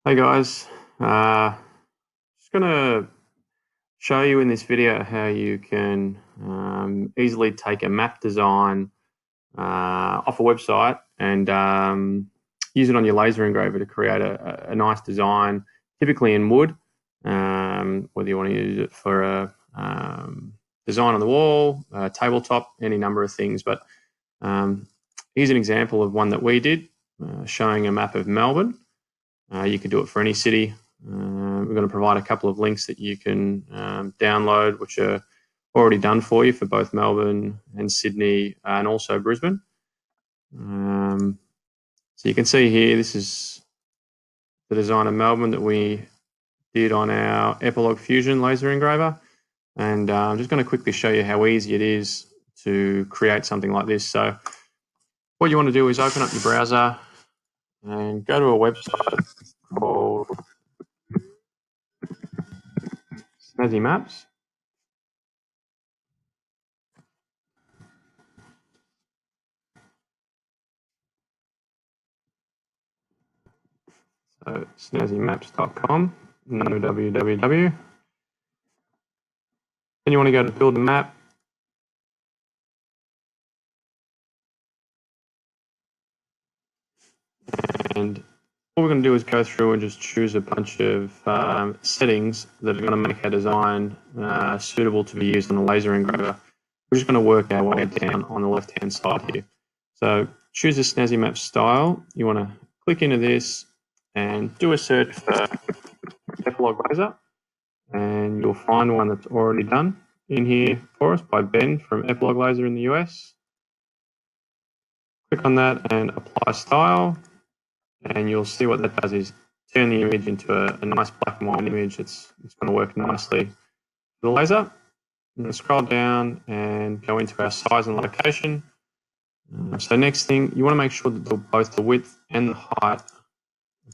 Hey guys, just going to show you in this video how you can easily take a map design off a website and use it on your laser engraver to create a nice design, typically in wood, whether you want to use it for a design on the wall, tabletop, any number of things. But here's an example of one that we did, showing a map of Melbourne. You could do it for any city. We're going to provide a couple of links that you can download, which are already done for you for both Melbourne and Sydney and also Brisbane. So you can see here, this is the design of Melbourne that we did on our Epilog Fusion laser engraver. And I'm just going to quickly show you how easy it is to create something like this. So what you want to do is open up your browser and go to a website called Snazzy Maps. So snazzymaps.com, no www. Then you want to go to build a map. And what we're going to do is go through and just choose a bunch of settings that are going to make our design suitable to be used on a laser engraver. We're just going to work our way down on the left-hand side here. So choose a Snazzy Map style. You want to click into this and do a search for Epilog laser, and you'll find one that's already done in here for us by Ben from Epilog Laser in the US. Click on that and apply style, and you'll see what that does is turn the image into a nice black and white image. It's going to work nicely for the laser. I'm going to scroll down and go into our size and location. So next thing, you want to make sure that both the width and the height are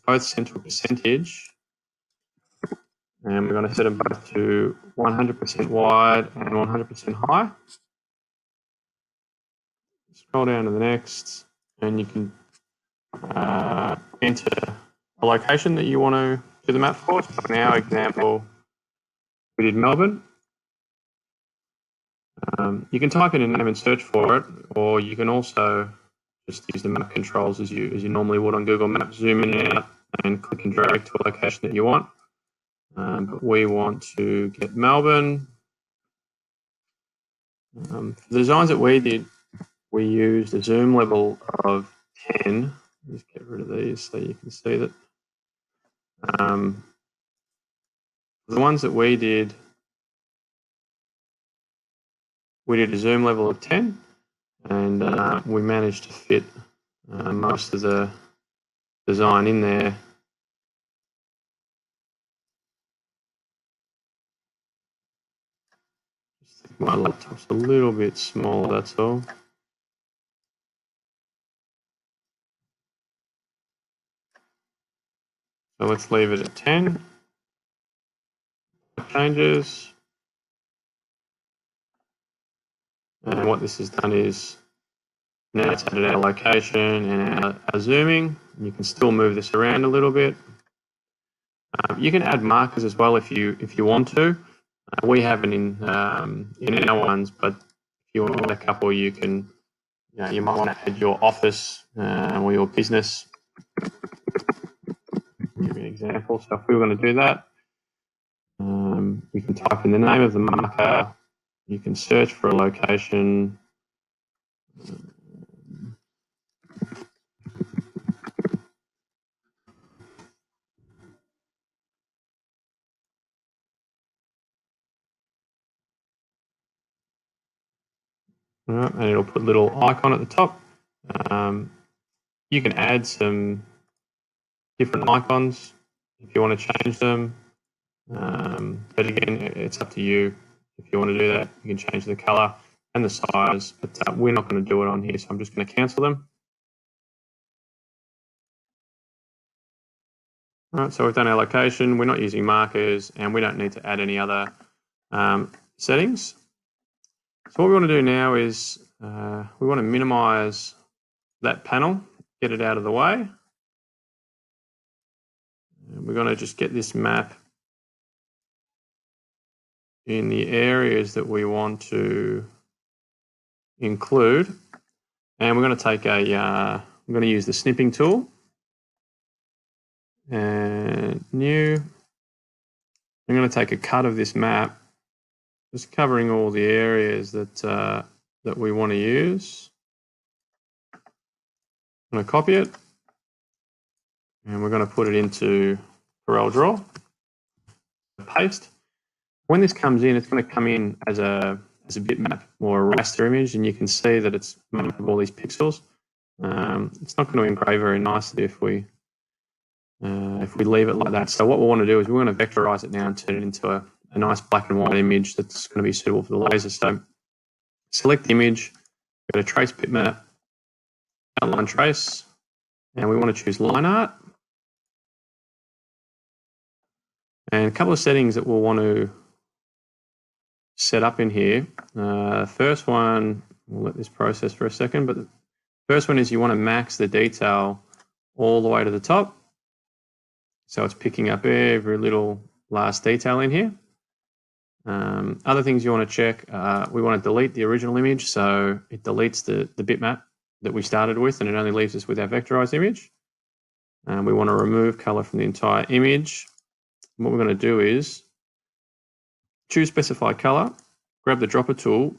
both set to a percentage. And we're going to set them both to 100% wide and 100% high. Scroll down to the next, and you can enter a location that you want to do the map for. So in our example, we did Melbourne. You can type in a name and search for it, or you can also just use the map controls as you normally would on Google Maps. Zoom in and out and click and drag to a location that you want. But we want to get Melbourne. For the designs that we did, we used a zoom level of 10. Just get rid of these so you can see that. The ones that we did a zoom level of 10, and we managed to fit most of the design in there. My laptop's a little bit smaller, that's all. So let's leave it at 10. Changes. And what this has done is now it's added our location and our zooming. You can still move this around a little bit. You can add markers as well if you want to. We haven't in our ones, but if you want to add a couple, you can. You might want to add your office or your business. Give you an example. So if we were going to do that, you can type in the name of the marker. You can search for a location. And it'll put a little icon at the top. You can add some different icons if you want to change them. But again, it's up to you. If you want to do that, you can change the color and the size, but we're not going to do it on here, so I'm just going to cancel them. All right, so we've done our location. We're not using markers, and we don't need to add any other settings. So what we want to do now is we want to minimize that panel, get it out of the way. we're going to just get this map in the areas that we want to include, and we're going to take a I'm going to use the snipping tool and new. I'm going to take a cut of this map, just covering all the areas that that we want to use. I'm going to copy it, and we're going to put it into CorelDRAW. Paste. When this comes in, it's going to come in as a bitmap or a raster image, and you can see that it's made up of all these pixels. It's not going to engrave very nicely if we leave it like that. So what we want to do is we want to vectorize it now and turn it into a nice black and white image that's going to be suitable for the laser. So select the image, go to trace bitmap, outline trace, and we want to choose line art. And a couple of settings that we'll want to set up in here. First one, we'll let this process for a second, but the first one is you want to max the detail all the way to the top. So it's picking up every little last detail in here. Other things you want to check, we want to delete the original image, so it deletes the bitmap that we started with, and it only leaves us with our vectorized image. We want to remove color from the entire image. What we're going to do is choose specify color, grab the dropper tool,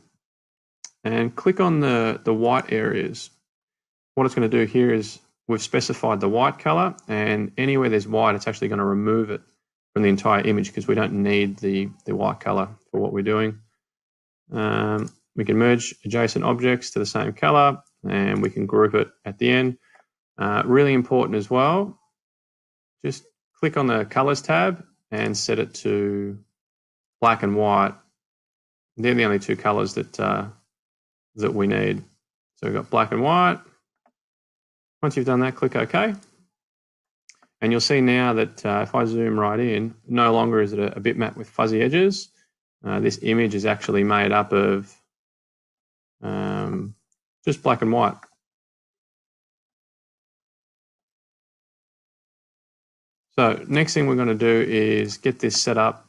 and click on the white areas. What it's going to do here is we've specified the white color, and anywhere there's white, it's actually going to remove it from the entire image because we don't need the white color for what we're doing. We can merge adjacent objects to the same color, and we can group it at the end. Really important as well, just click on the colors tab and set it to black and white. They're the only two colors that that we need. So we've got black and white. Once you've done that, click OK. And you'll see now that if I zoom right in, no longer is it a bitmap with fuzzy edges. This image is actually made up of just black and white. So next thing we're going to do is get this set up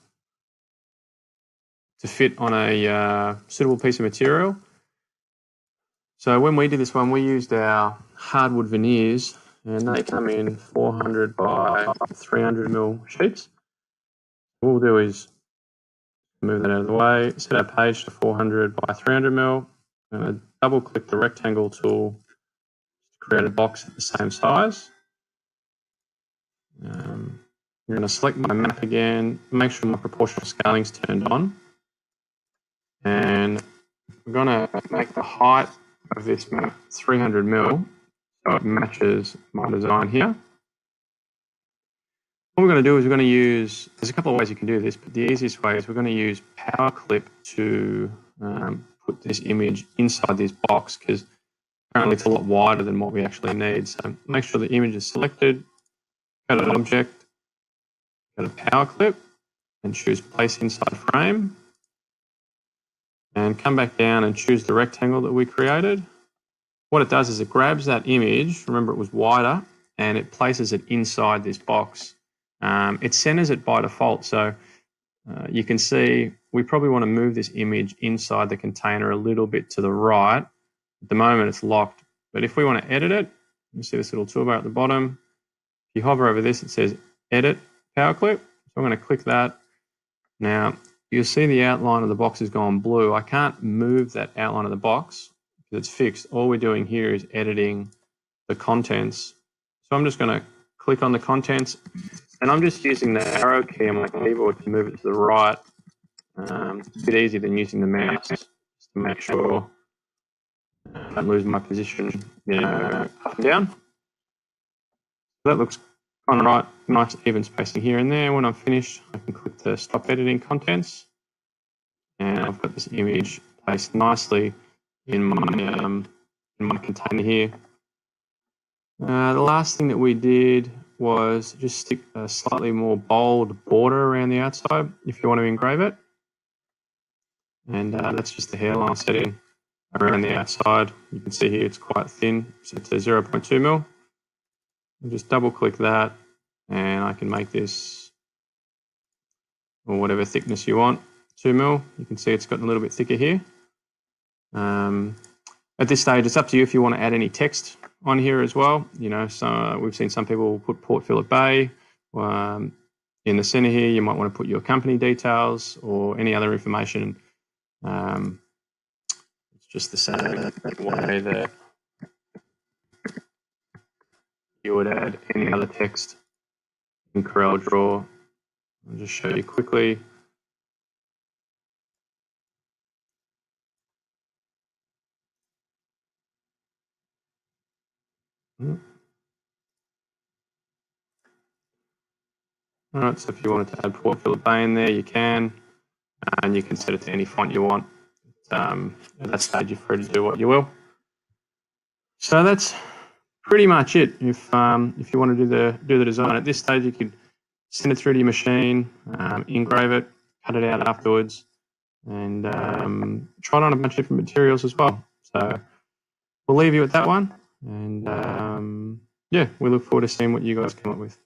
to fit on a suitable piece of material. So when we did this one, we used our hardwood veneers, and they come in 400 by 300 mil sheets. What we'll do is move that out of the way, set our page to 400 by 300 mil, and double click the rectangle tool to create a box at the same size. I'm going to select my map again, make sure my proportional scaling is turned on, and I'm going to make the height of this map 300 mil so it matches my design here. What we're going to do is we're going to use, there's a couple of ways you can do this, but the easiest way is we're going to use power clip to put this image inside this box, because apparently it's a lot wider than what we actually need. So make sure the image is selected, go to object, go to power clip, and choose place inside frame, and come back down and choose the rectangle that we created. What it does is it grabs that image, remember it was wider, and it places it inside this box. It centers it by default, so you can see we probably want to move this image inside the container a little bit to the right. At the moment it's locked, but if we want to edit it, you see this little toolbar at the bottom. If you hover over this, it says edit power clip, so I'm going to click that. Now you'll see the outline of the box has gone blue. I can't move that outline of the box because it's fixed. All we're doing here is editing the contents. So I'm just going to click on the contents, and I'm just using the arrow key on my keyboard to move it to the right. It's a bit easier than using the mouse, just to make sure I don't lose my position, up and down. That looks kind of right, nice even spacing here and there. When I'm finished, I can click the stop editing contents, and I've got this image placed nicely in my container here. The last thing that we did was just stick a slightly more bold border around the outside if you want to engrave it. And that's just the hairline setting around the outside. You can see here it's quite thin, set to 0.2 mil. And just double click that, and I can make this, or whatever thickness you want, 2 mil. You can see it's gotten a little bit thicker here. At this stage, it's up to you if you want to add any text on here as well. You know, so we've seen some people put Port Phillip Bay. In the center here, you might want to put your company details or any other information. It's just the same way that you would add any other text in CorelDRAW. I'll just show you quickly. All right, so if you wanted to add Port Phillip Bay in there, you can, and you can set it to any font you want. At that stage, you're free to do what you will. So that's pretty much it. If you want to do the design at this stage, you could send it through to your machine, engrave it, cut it out afterwards, and try it on a bunch of different materials as well. So we'll leave you with that one, and yeah, we look forward to seeing what you guys come up with.